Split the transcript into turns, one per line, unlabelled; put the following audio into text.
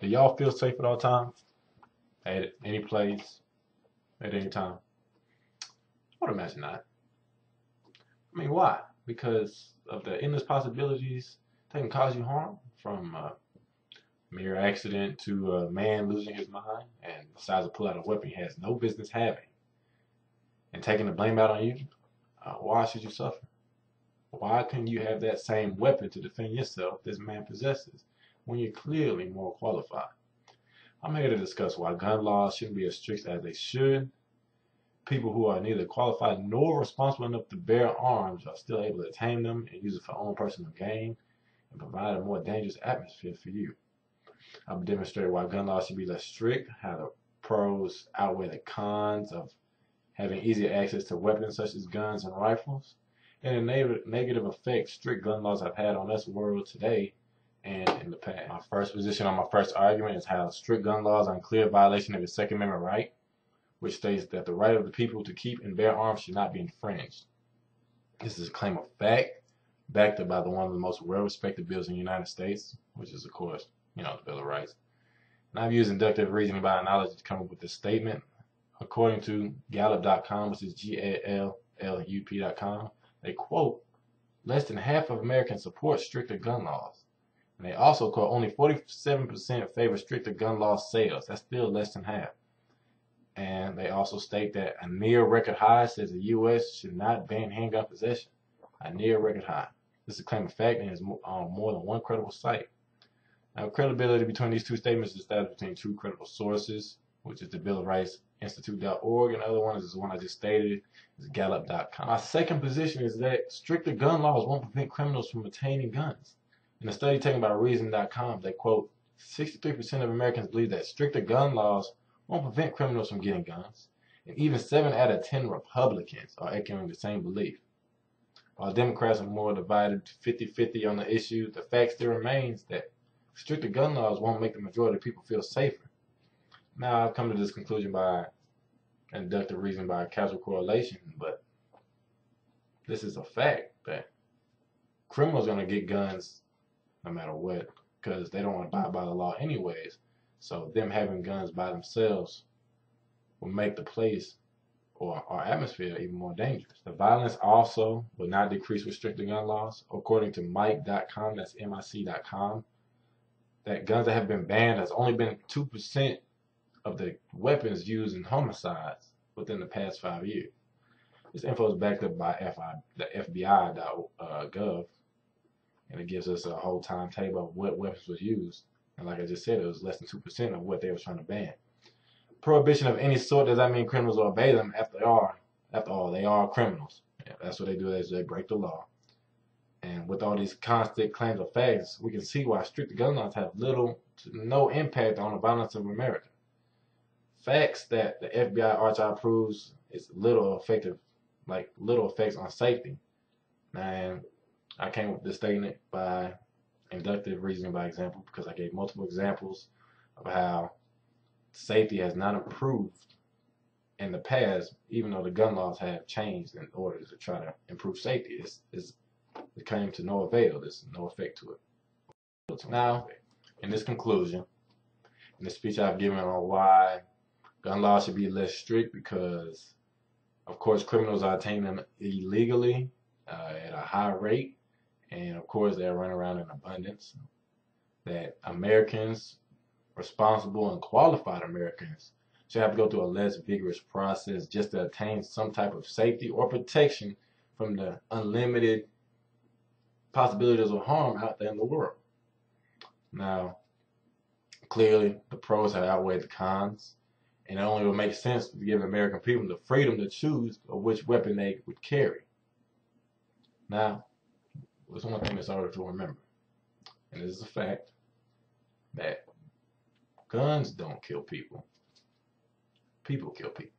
Do y'all feel safe at all times? At any place, at any time? I would imagine not. I mean, why? Because of the endless possibilities that can cause you harm, from a mere accident to a man losing his mind and decides to pull out a weapon he has no business having and taking the blame out on you. Why should you suffer? Why couldn't you have that same weapon to defend yourself this man possesses when you're clearly more qualified? I'm here to discuss why gun laws shouldn't be as strict as they should. People who are neither qualified nor responsible enough to bear arms are still able to tame them and use it for own personal gain and provide a more dangerous atmosphere for you. I'll demonstrate why gun laws should be less strict, how the pros outweigh the cons of having easier access to weapons such as guns and rifles, and the negative effects strict gun laws have had on us world today and in the past. My first position on my first argument is how strict gun laws are in clear violation of the Second Amendment right, which states that the right of the people to keep and bear arms should not be infringed. This is a claim of fact, backed up by one of the most well-respected bills in the United States, which is, of course, the Bill of Rights. And I've used inductive reasoning by analogy to come up with this statement. According to Gallup.com, which is GALLUP.com, they quote, less than half of Americans support stricter gun laws. And they also quote, only 47% favor stricter gun law sales. That's still less than half. And they also state that a near record high says the U.S. should not ban handgun possession. A near record high. This is a claim of fact and is on more than one credible site. Now, credibility between these two statements is established between two credible sources, which is the Bill of Rights Institute.org, and the other one is the one I just stated, is Gallup.com. My second position is that stricter gun laws won't prevent criminals from obtaining guns. In a study taken by Reason.com, they quote, 63% of Americans believe that stricter gun laws won't prevent criminals from getting guns, and even 7 out of 10 Republicans are echoing the same belief. While Democrats are more divided 50-50 on the issue, the fact still remains that stricter gun laws won't make the majority of people feel safer. Now, I've come to this conclusion by inductive reasoning by causal correlation, but this is a fact that criminals are going to get guns no matter what because they don't want to abide by the law anyways. So them having guns by themselves will make the place or our atmosphere even more dangerous. The violence also will not decrease with stricter gun laws. According to Mike.com, that's MIC.com, that guns that have been banned has only been 2% of the weapons used in homicides within the past 5 years. This info is backed up by the FBI.gov, and it gives us a whole timetable of what weapons was used. And like I just said, it was less than 2% of what they were trying to ban. Prohibition of any sort does not mean criminals will obey them. After all, they are criminals. Yeah, that's what they do, is they break the law. And with all these constant claims of facts, we can see why stricter gun laws have little to no impact on the violence of America. Facts that the FBI archive proves is little effects on safety. And I came up with this statement by inductive reasoning by example because I gave multiple examples of how safety has not improved in the past, even though the gun laws have changed in order to try to improve safety. It came to no avail. There's no effect to it. Now, in this conclusion, in the speech I've given on why gun laws should be less strict, because, of course, criminals are obtaining them illegally at a high rate, and, of course, they're running around in abundance. That Americans, responsible and qualified Americans, should have to go through a less vigorous process just to attain some type of safety or protection from the unlimited possibilities of harm out there in the world. Now, clearly, the pros have outweighed the cons, and it only would make sense to give the American people the freedom to choose of which weapon they would carry. Now, there's one thing that's hard to remember, and this is a fact, that guns don't kill people. People kill people.